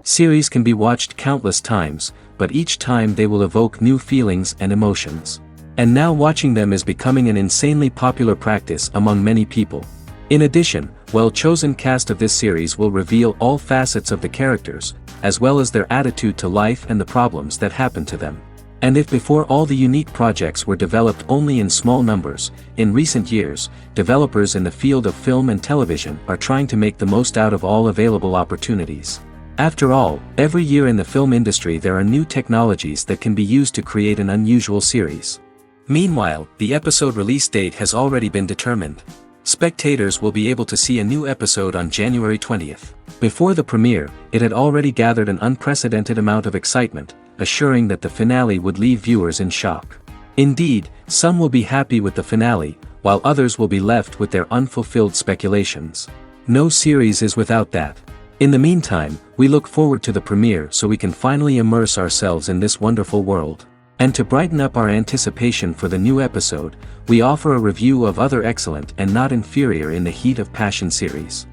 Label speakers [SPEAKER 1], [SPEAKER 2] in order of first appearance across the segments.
[SPEAKER 1] Series can be watched countless times, but each time they will evoke new feelings and emotions. And now watching them is becoming an insanely popular practice among many people. In addition, well-chosen cast of this series will reveal all facets of the characters, as well as their attitude to life and the problems that happen to them. And if before all the unique projects were developed only in small numbers, in recent years, developers in the field of film and television are trying to make the most out of all available opportunities. After all, every year in the film industry there are new technologies that can be used to create an unusual series. Meanwhile, the episode release date has already been determined. Spectators will be able to see a new episode on January 20th. Before the premiere, it had already gathered an unprecedented amount of excitement, assuring that the finale would leave viewers in shock. Indeed, some will be happy with the finale, while others will be left with their unfulfilled speculations. No series is without that. In the meantime, we look forward to the premiere so we can finally immerse ourselves in this wonderful world. And to brighten up our anticipation for the new episode, we offer a review of other excellent and not inferior in the Heat of Passion series.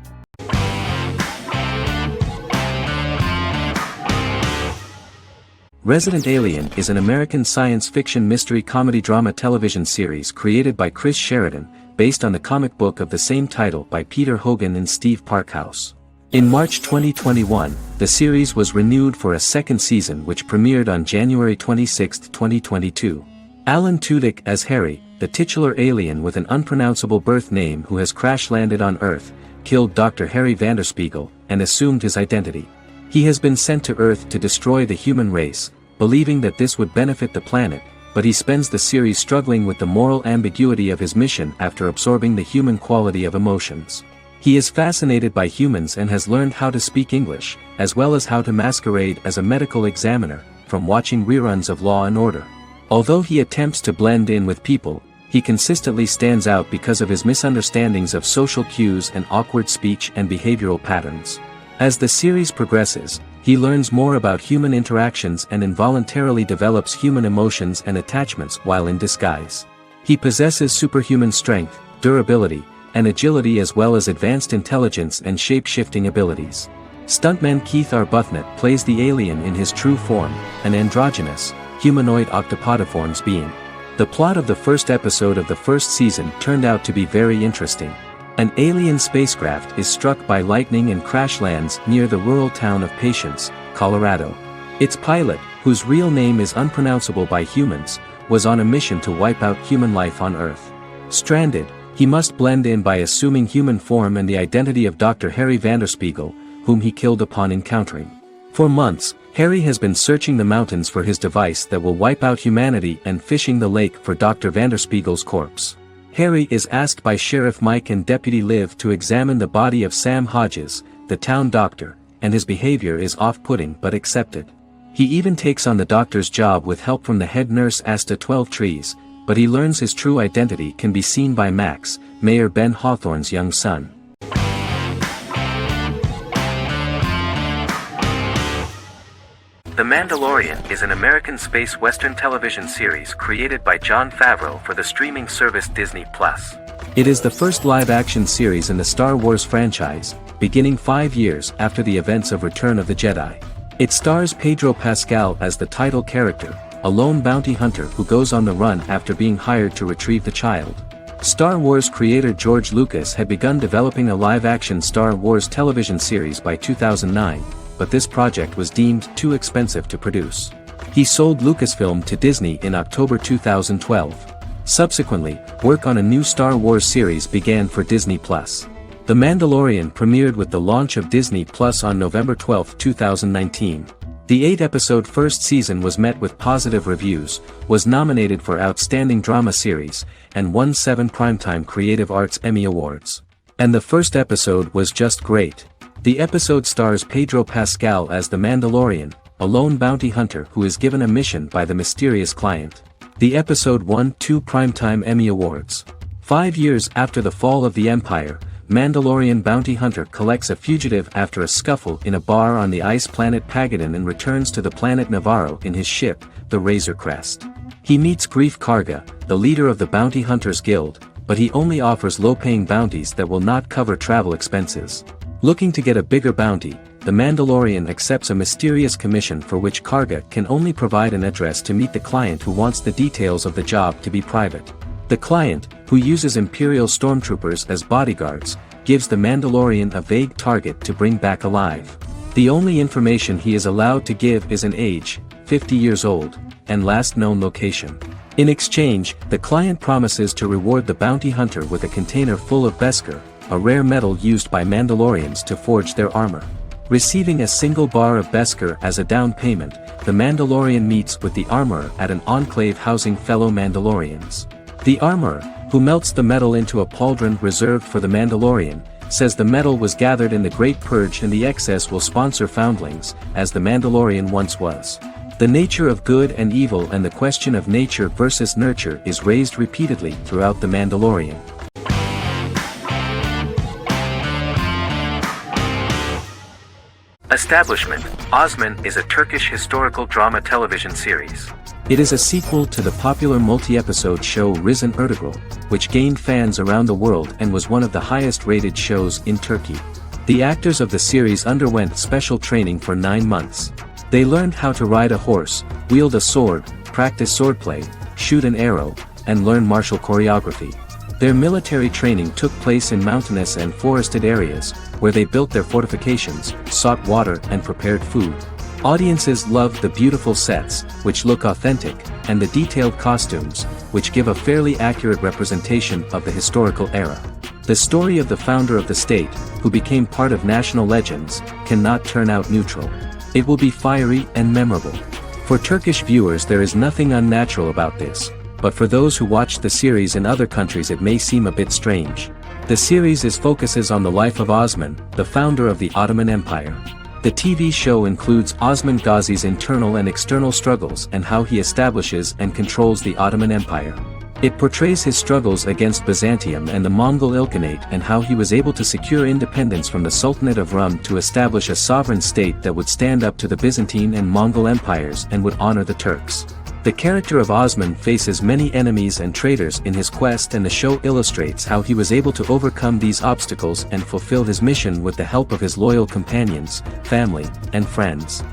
[SPEAKER 1] Resident Alien is an American science fiction mystery comedy drama television series created by Chris Sheridan, based on the comic book of the same title by Peter Hogan and Steve Parkhouse. In March 2021, the series was renewed for a second season which premiered on January 26, 2022. Alan Tudyk as Harry, the titular alien with an unpronounceable birth name who has crash-landed on Earth, killed Dr. Harry Vanderspiegel, and assumed his identity. He has been sent to Earth to destroy the human race, believing that this would benefit the planet, but he spends the series struggling with the moral ambiguity of his mission after absorbing the human quality of emotions. He is fascinated by humans and has learned how to speak English, as well as how to masquerade as a medical examiner, from watching reruns of Law and Order. Although he attempts to blend in with people, he consistently stands out because of his misunderstandings of social cues and awkward speech and behavioral patterns. As the series progresses, he learns more about human interactions and involuntarily develops human emotions and attachments while in disguise. He possesses superhuman strength, durability, and agility as well as advanced intelligence and shape-shifting abilities. Stuntman Keith Arbuthnot plays the alien in his true form, an androgynous, humanoid octopodiforms being. The plot of the first episode of the first season turned out to be very interesting. An alien spacecraft is struck by lightning and crash lands near the rural town of Patience, Colorado. Its pilot, whose real name is unpronounceable by humans, was on a mission to wipe out human life on Earth. Stranded, he must blend in by assuming human form and the identity of Dr. Harry Vanderspiegel, whom he killed upon encountering. For months, Harry has been searching the mountains for his device that will wipe out humanity and fishing the lake for Dr. Vanderspiegel's corpse. Harry is asked by Sheriff Mike and Deputy Liv to examine the body of Sam Hodges, the town doctor, and his behavior is off-putting but accepted. He even takes on the doctor's job with help from the head nurse Asta 12 Trees, but he learns his true identity can be seen by Max, Mayor Ben Hawthorne's young son. The Mandalorian is an American space western television series created by Jon Favreau for the streaming service Disney+. It is the first live-action series in the Star Wars franchise, beginning 5 years after the events of Return of the Jedi. It stars Pedro Pascal as the title character, a lone bounty hunter who goes on the run after being hired to retrieve the child. Star Wars creator George Lucas had begun developing a live-action Star Wars television series by 2009, but this project was deemed too expensive to produce. He sold Lucasfilm to Disney in October 2012. Subsequently, work on a new Star Wars series began for Disney+. The Mandalorian premiered with the launch of Disney+ on November 12, 2019. The 8-episode first season was met with positive reviews, was nominated for Outstanding Drama Series, and won 7 Primetime Creative Arts Emmy Awards. And the first episode was just great. The episode stars Pedro Pascal as the Mandalorian, a lone bounty hunter who is given a mission by the mysterious client. The episode won 2 Primetime Emmy Awards. 5 years after the fall of the Empire, Mandalorian bounty hunter collects a fugitive after a scuffle in a bar on the ice planet Pagadan and returns to the planet Navarro in his ship, the Razor Crest. He meets Greef Karga, the leader of the Bounty Hunters Guild, but he only offers low-paying bounties that will not cover travel expenses. Looking to get a bigger bounty, the Mandalorian accepts a mysterious commission for which Karga can only provide an address to meet the client who wants the details of the job to be private. The client, who uses Imperial stormtroopers as bodyguards, gives the Mandalorian a vague target to bring back alive. The only information he is allowed to give is an age, 50 years old, and last known location. In exchange, the client promises to reward the bounty hunter with a container full of Beskar, a rare metal used by Mandalorians to forge their armor. Receiving a single bar of Beskar as a down payment, the Mandalorian meets with the armorer at an enclave housing fellow Mandalorians. The armorer, who melts the metal into a pauldron reserved for the Mandalorian, says the metal was gathered in the Great Purge and the excess will sponsor foundlings, as the Mandalorian once was. The nature of good and evil and the question of nature versus nurture is raised repeatedly throughout The Mandalorian. Establishment: Osman is a Turkish historical drama television series. It is a sequel to the popular multi-episode show Risen Ertugrul, which gained fans around the world and was one of the highest-rated shows in Turkey. The actors of the series underwent special training for 9 months. They learned how to ride a horse, wield a sword, practice swordplay, shoot an arrow, and learn martial choreography. Their military training took place in mountainous and forested areas, where they built their fortifications, sought water and prepared food. Audiences loved the beautiful sets, which look authentic, and the detailed costumes, which give a fairly accurate representation of the historical era. The story of the founder of the state, who became part of national legends, cannot turn out neutral. It will be fiery and memorable. For Turkish viewers there is nothing unnatural about this, but for those who watch the series in other countries it may seem a bit strange. The series focuses on the life of Osman, the founder of the Ottoman Empire. The TV show includes Osman Ghazi's internal and external struggles and how he establishes and controls the Ottoman Empire. It portrays his struggles against Byzantium and the Mongol Ilkhanate and how he was able to secure independence from the Sultanate of Rum to establish a sovereign state that would stand up to the Byzantine and Mongol empires and would honor the Turks. The character of Osman faces many enemies and traitors in his quest, and the show illustrates how he was able to overcome these obstacles and fulfill his mission with the help of his loyal companions, family, and friends.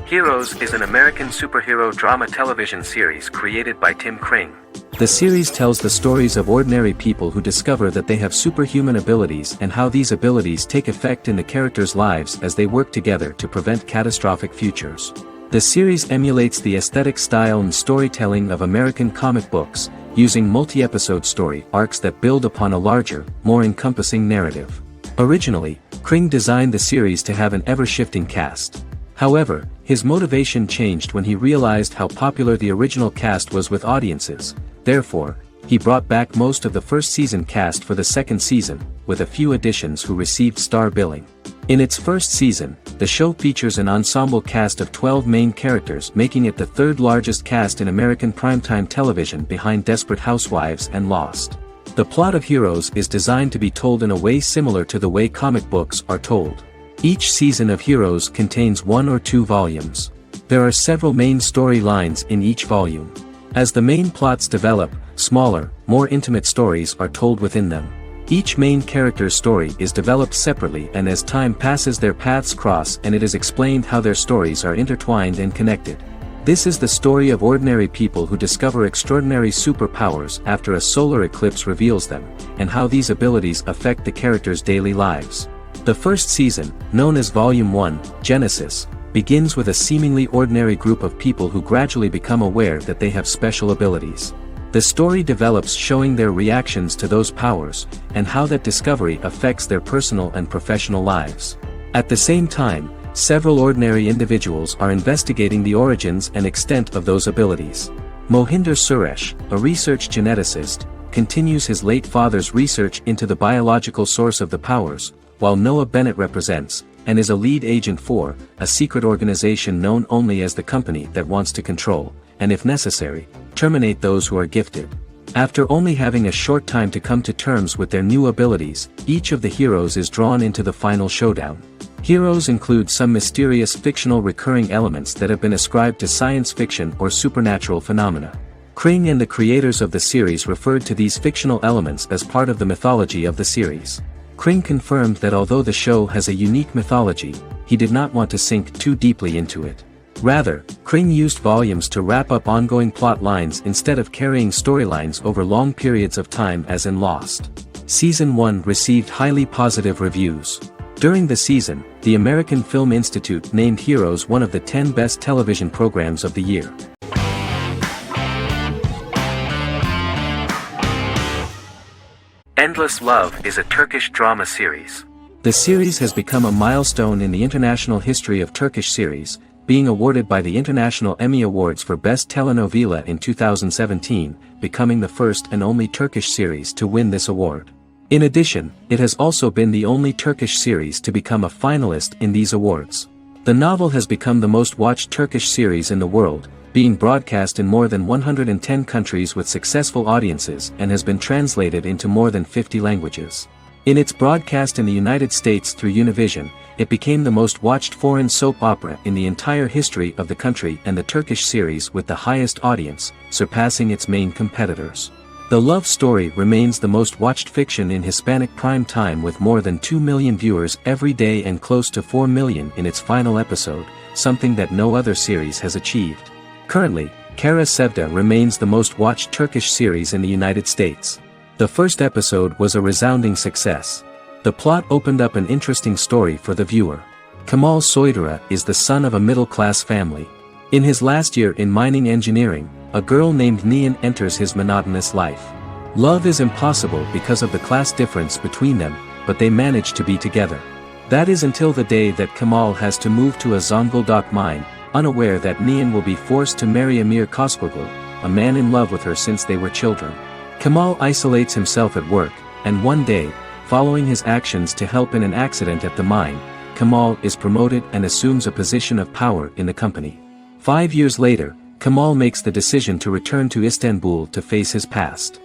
[SPEAKER 1] Heroes is an American superhero drama television series created by Tim Kring. The series tells the stories of ordinary people who discover that they have superhuman abilities and how these abilities take effect in the characters' lives as they work together to prevent catastrophic futures. The series emulates the aesthetic style and storytelling of American comic books, using multi-episode story arcs that build upon a larger, more encompassing narrative. Originally, Kring designed the series to have an ever-shifting cast. However, his motivation changed when he realized how popular the original cast was with audiences. Therefore, he brought back most of the first season cast for the second season, with a few additions who received star billing. In its first season, the show features an ensemble cast of 12 main characters, making it the third largest cast in American primetime television behind Desperate Housewives and Lost. The plot of Heroes is designed to be told in a way similar to the way comic books are told. Each season of Heroes contains 1 or 2 volumes. There are several main storylines in each volume. As the main plots develop, smaller, more intimate stories are told within them. Each main character's story is developed separately, and as time passes their paths cross and it is explained how their stories are intertwined and connected. This is the story of ordinary people who discover extraordinary superpowers after a solar eclipse reveals them, and how these abilities affect the characters' daily lives. The first season, known as Volume 1, Genesis, begins with a seemingly ordinary group of people who gradually become aware that they have special abilities. The story develops showing their reactions to those powers, and how that discovery affects their personal and professional lives. At the same time, several ordinary individuals are investigating the origins and extent of those abilities. Mohinder Suresh, a research geneticist, continues his late father's research into the biological source of the powers, while Noah Bennett represents, and is a lead agent for, a secret organization known only as the company that wants to control, and if necessary, terminate those who are gifted. After only having a short time to come to terms with their new abilities, each of the heroes is drawn into the final showdown. Heroes include some mysterious fictional recurring elements that have been ascribed to science fiction or supernatural phenomena. Kring and the creators of the series referred to these fictional elements as part of the mythology of the series. Kring confirmed that although the show has a unique mythology, he did not want to sink too deeply into it. Rather, Kring used volumes to wrap up ongoing plot lines instead of carrying storylines over long periods of time as in Lost. Season 1 received highly positive reviews. During the season, the American Film Institute named Heroes one of the 10 best television programs of the year. Endless Love is a Turkish drama series. The series has become a milestone in the international history of Turkish series, being awarded by the International Emmy Awards for Best Telenovela in 2017, becoming the first and only Turkish series to win this award. In addition, it has also been the only Turkish series to become a finalist in these awards. The novel has become the most watched Turkish series in the world, being broadcast in more than 110 countries with successful audiences and has been translated into more than 50 languages. In its broadcast in the United States through Univision, it became the most watched foreign soap opera in the entire history of the country and the Turkish series with the highest audience, surpassing its main competitors. The love story remains the most watched fiction in Hispanic prime time with more than 2 million viewers every day and close to 4 million in its final episode, something that no other series has achieved. Currently, Kara Sevda remains the most watched Turkish series in the United States. The first episode was a resounding success. The plot opened up an interesting story for the viewer. Kemal Soydura is the son of a middle-class family. In his last year in mining engineering, a girl named Nihan enters his monotonous life. Love is impossible because of the class difference between them, but they manage to be together. That is until the day that Kemal has to move to a Zonguldak mine, unaware that Nihan will be forced to marry Amir Koskoroglu, a man in love with her since they were children. Kemal isolates himself at work, and one day, following his actions to help in an accident at the mine, Kemal is promoted and assumes a position of power in the company. 5 years later, Kemal makes the decision to return to Istanbul to face his past.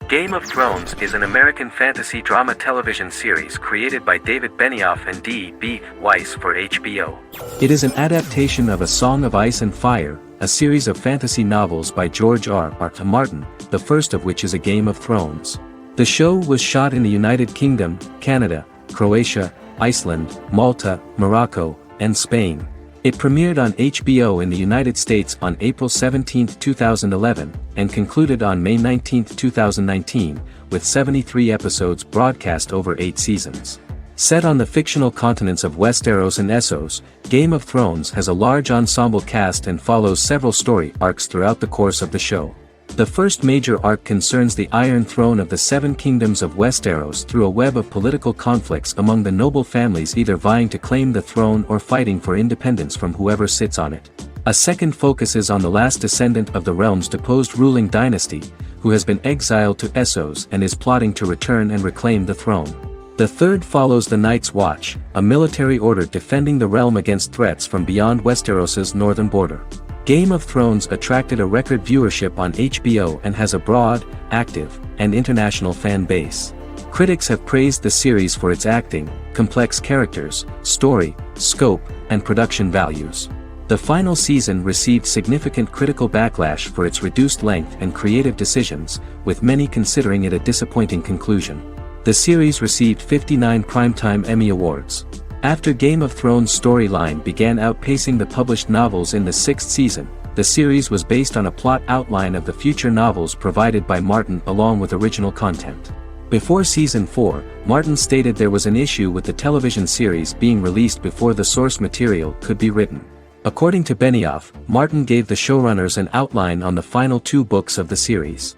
[SPEAKER 1] Game of Thrones is an American fantasy drama television series created by David Benioff and D.B. Weiss for HBO. It is an adaptation of A Song of Ice and Fire, a series of fantasy novels by George R.R. Martin, the first of which is A Game of Thrones. The show was shot in the United Kingdom, Canada, Croatia, Iceland, Malta, Morocco, and Spain. It premiered on HBO in the United States on April 17, 2011, and concluded on May 19, 2019, with 73 episodes broadcast over 8 seasons. Set on the fictional continents of Westeros and Essos, Game of Thrones has a large ensemble cast and follows several story arcs throughout the course of the show. The first major arc concerns the Iron Throne of the Seven Kingdoms of Westeros through a web of political conflicts among the noble families either vying to claim the throne or fighting for independence from whoever sits on it. A second focuses on the last descendant of the realm's deposed ruling dynasty, who has been exiled to Essos and is plotting to return and reclaim the throne. The third follows the Night's Watch, a military order defending the realm against threats from beyond Westeros's northern border. Game of Thrones attracted a record viewership on HBO and has a broad, active, and international fan base. Critics have praised the series for its acting, complex characters, story, scope, and production values. The final season received significant critical backlash for its reduced length and creative decisions, with many considering it a disappointing conclusion. The series received 59 Primetime Emmy Awards. After Game of Thrones' storyline began outpacing the published novels in the 6th season, the series was based on a plot outline of the future novels provided by Martin along with original content. Before Season 4, Martin stated there was an issue with the television series being released before the source material could be written. According to Benioff, Martin gave the showrunners an outline on the final 2 books of the series.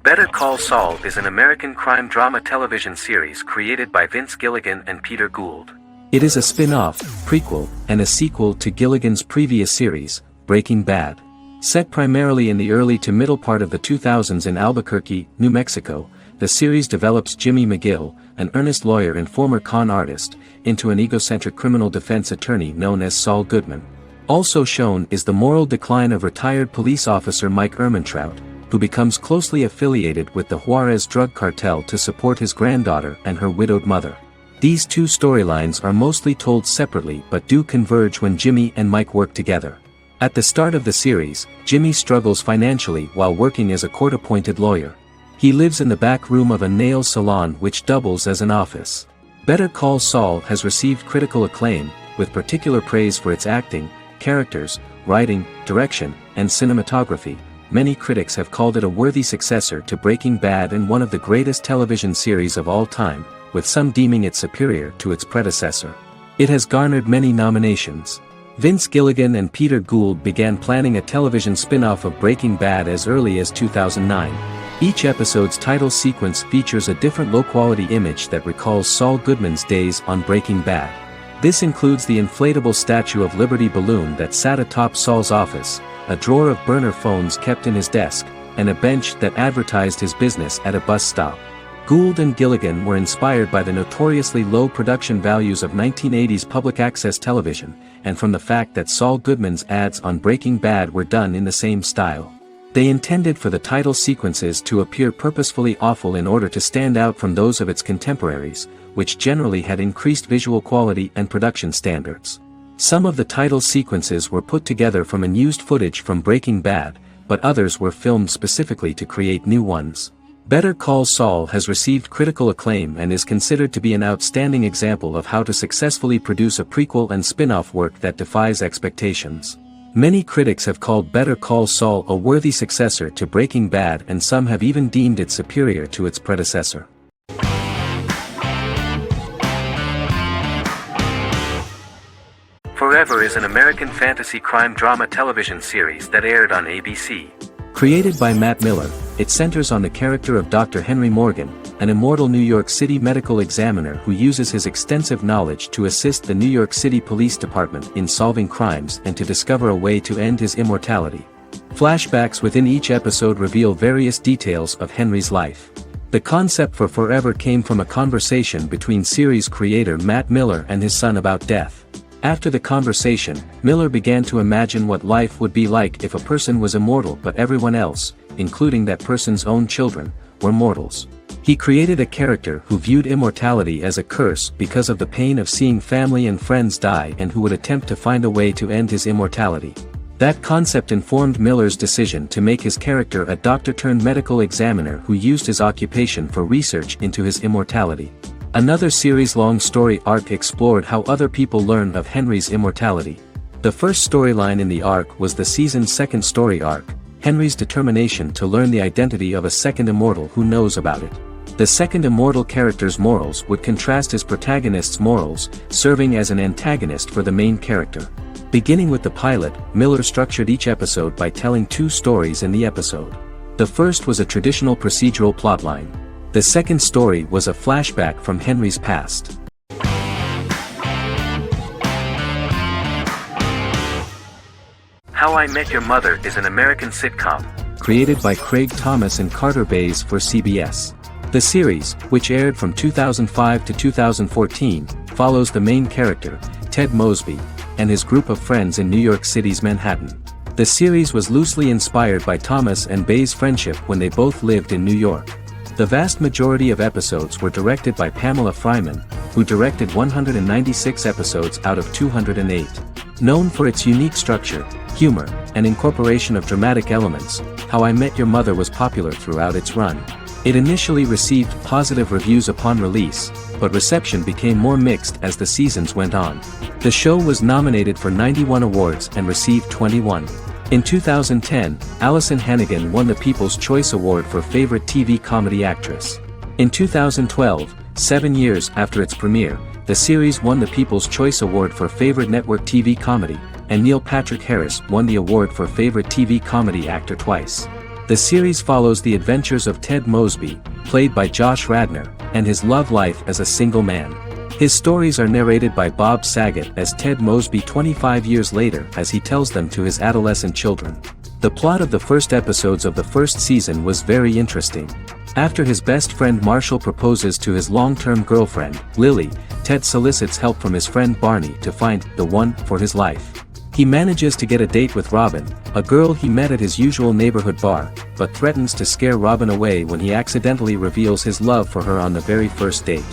[SPEAKER 1] Better Call Saul is an American crime drama television series created by Vince Gilligan and Peter Gould. It is a spin-off, prequel, and a sequel to Gilligan's previous series, Breaking Bad. Set primarily in the early to middle part of the 2000s in Albuquerque, New Mexico, the series develops Jimmy McGill, an earnest lawyer and former con artist, into an egocentric criminal defense attorney known as Saul Goodman. Also shown is the moral decline of retired police officer Mike Ehrmantraut, who becomes closely affiliated with the Juarez drug cartel to support his granddaughter and her widowed mother. These two storylines are mostly told separately but do converge when Jimmy and Mike work together. At the start of the series, Jimmy struggles financially while working as a court-appointed lawyer. He lives in the back room of a nail salon which doubles as an office. Better Call Saul has received critical acclaim, with particular praise for its acting, characters, writing, direction, and cinematography. Many critics have called it a worthy successor to Breaking Bad and one of the greatest television series of all time, with some deeming it superior to its predecessor. It has garnered many nominations. Vince Gilligan and Peter Gould began planning a television spin-off of Breaking Bad as early as 2009. Each episode's title sequence features a different low-quality image that recalls Saul Goodman's days on Breaking Bad. This includes the inflatable Statue of Liberty balloon that sat atop Saul's office, a drawer of burner phones kept in his desk, and a bench that advertised his business at a bus stop. Gould and Gilligan were inspired by the notoriously low production values of 1980s public access television, and from the fact that Saul Goodman's ads on Breaking Bad were done in the same style. They intended for the title sequences to appear purposefully awful in order to stand out from those of its contemporaries, which generally had increased visual quality and production standards. Some of the title sequences were put together from unused footage from Breaking Bad, but others were filmed specifically to create new ones. Better Call Saul has received critical acclaim and is considered to be an outstanding example of how to successfully produce a prequel and spin-off work that defies expectations. Many critics have called Better Call Saul a worthy successor to Breaking Bad, and some have even deemed it superior to its predecessor. Forever is an American fantasy crime drama television series that aired on ABC. Created by Matt Miller, it centers on the character of Dr. Henry Morgan, an immortal New York City medical examiner who uses his extensive knowledge to assist the New York City Police Department in solving crimes and to discover a way to end his immortality. Flashbacks within each episode reveal various details of Henry's life. The concept for Forever came from a conversation between series creator Matt Miller and his son about death. After the conversation, Miller began to imagine what life would be like if a person was immortal but everyone else, including that person's own children, were mortals. He created a character who viewed immortality as a curse because of the pain of seeing family and friends die and who would attempt to find a way to end his immortality. That concept informed Miller's decision to make his character a doctor-turned-medical examiner who used his occupation for research into his immortality. Another series-long story arc explored how other people learned of Henry's immortality. The first storyline in the arc was the season's second story arc, Henry's determination to learn the identity of a second immortal who knows about it. The second immortal character's morals would contrast his protagonist's morals, serving as an antagonist for the main character. Beginning with the pilot, Miller structured each episode by telling two stories in the episode. The first was a traditional procedural plotline. The second story was a flashback from Henry's past. How I Met Your Mother is an American sitcom, created by Craig Thomas and Carter Bays for CBS. The series, which aired from 2005 to 2014, follows the main character, Ted Mosby, and his group of friends in New York City's Manhattan. The series was loosely inspired by Thomas and Bays' friendship when they both lived in New York. The vast majority of episodes were directed by Pamela Fryman, who directed 196 episodes out of 208. Known for its unique structure, humor, and incorporation of dramatic elements, How I Met Your Mother was popular throughout its run. It initially received positive reviews upon release, but reception became more mixed as the seasons went on. The show was nominated for 91 awards and received 21. In 2010, Allison Hannigan won the People's Choice Award for Favorite TV Comedy Actress. In 2012, 7 years after its premiere, the series won the People's Choice Award for Favorite Network TV Comedy, and Neil Patrick Harris won the award for Favorite TV Comedy Actor twice. The series follows the adventures of Ted Mosby, played by Josh Radnor, and his love life as a single man. His stories are narrated by Bob Saget as Ted Mosby 25 years later as he tells them to his adolescent children. The plot of the first episodes of the first season was very interesting. After his best friend Marshall proposes to his long-term girlfriend, Lily, Ted solicits help from his friend Barney to find the one for his life. He manages to get a date with Robin, a girl he met at his usual neighborhood bar, but threatens to scare Robin away when he accidentally reveals his love for her on the very first date.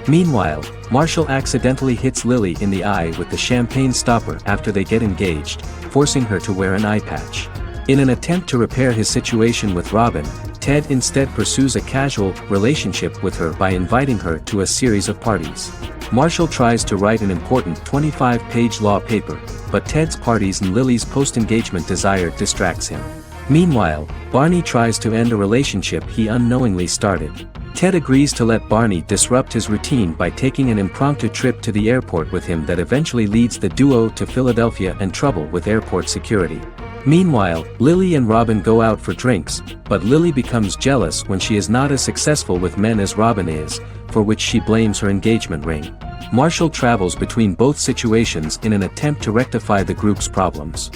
[SPEAKER 1] Meanwhile, Marshall accidentally hits Lily in the eye with the champagne stopper after they get engaged, forcing her to wear an eye patch. In an attempt to repair his situation with Robin, Ted instead pursues a casual relationship with her by inviting her to a series of parties. Marshall tries to write an important 25-page law paper, but Ted's parties and Lily's post-engagement desire distracts him. Meanwhile, Barney tries to end a relationship he unknowingly started. Ted agrees to let Barney disrupt his routine by taking an impromptu trip to the airport with him that eventually leads the duo to Philadelphia and trouble with airport security. Meanwhile, Lily and Robin go out for drinks, but Lily becomes jealous when she is not as successful with men as Robin is, for which she blames her engagement ring. Marshall travels between both situations in an attempt to rectify the group's problems.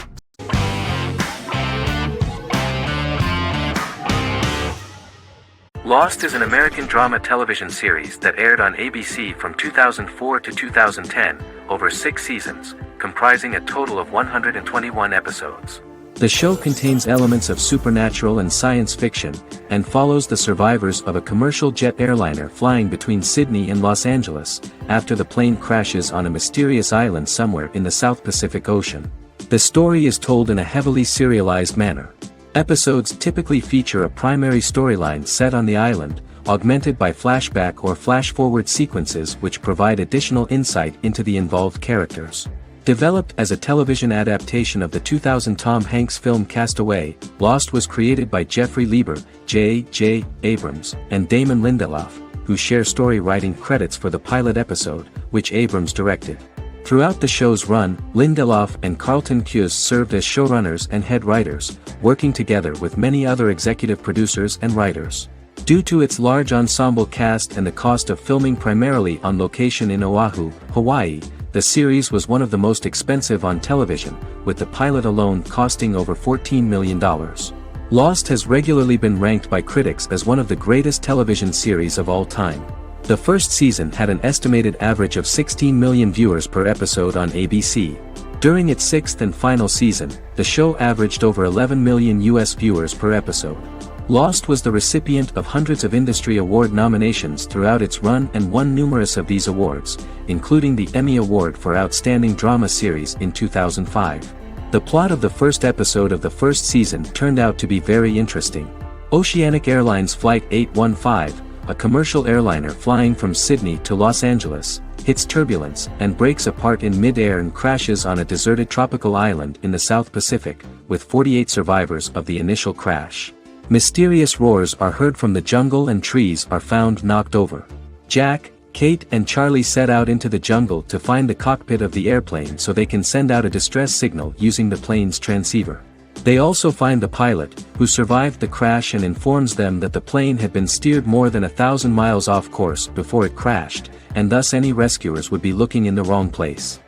[SPEAKER 1] Lost is an American drama television series that aired on ABC from 2004 to 2010, over 6 seasons, comprising a total of 121 episodes. The show contains elements of supernatural and science fiction, and follows the survivors of a commercial jet airliner flying between Sydney and Los Angeles, after the plane crashes on a mysterious island somewhere in the South Pacific Ocean. The story is told in a heavily serialized manner. Episodes typically feature a primary storyline set on the island, augmented by flashback or flash-forward sequences which provide additional insight into the involved characters. Developed as a television adaptation of the 2000 Tom Hanks film Castaway, Lost was created by Jeffrey Lieber, J.J. Abrams, and Damon Lindelof, who share story writing credits for the pilot episode, which Abrams directed. Throughout the show's run, Lindelof and Carlton Cuse served as showrunners and head writers, working together with many other executive producers and writers. Due to its large ensemble cast and the cost of filming primarily on location in Oahu, Hawaii, the series was one of the most expensive on television, with the pilot alone costing over $14 million. Lost has regularly been ranked by critics as one of the greatest television series of all time. The first season had an estimated average of 16 million viewers per episode on ABC. During its 6th and final season, the show averaged over 11 million US viewers per episode. Lost was the recipient of hundreds of industry award nominations throughout its run and won numerous of these awards, including the Emmy Award for Outstanding Drama Series in 2005. The plot of the first episode of the first season turned out to be very interesting. Oceanic Airlines Flight 815, a commercial airliner flying from Sydney to Los Angeles, hits turbulence and breaks apart in mid-air and crashes on a deserted tropical island in the South Pacific, with 48 survivors of the initial crash. Mysterious roars are heard from the jungle and trees are found knocked over. Jack, Kate and Charlie set out into the jungle to find the cockpit of the airplane so they can send out a distress signal using the plane's transceiver. They also find the pilot, who survived the crash and informs them that the plane had been steered more than 1,000 miles off course before it crashed, and thus any rescuers would be looking in the wrong place.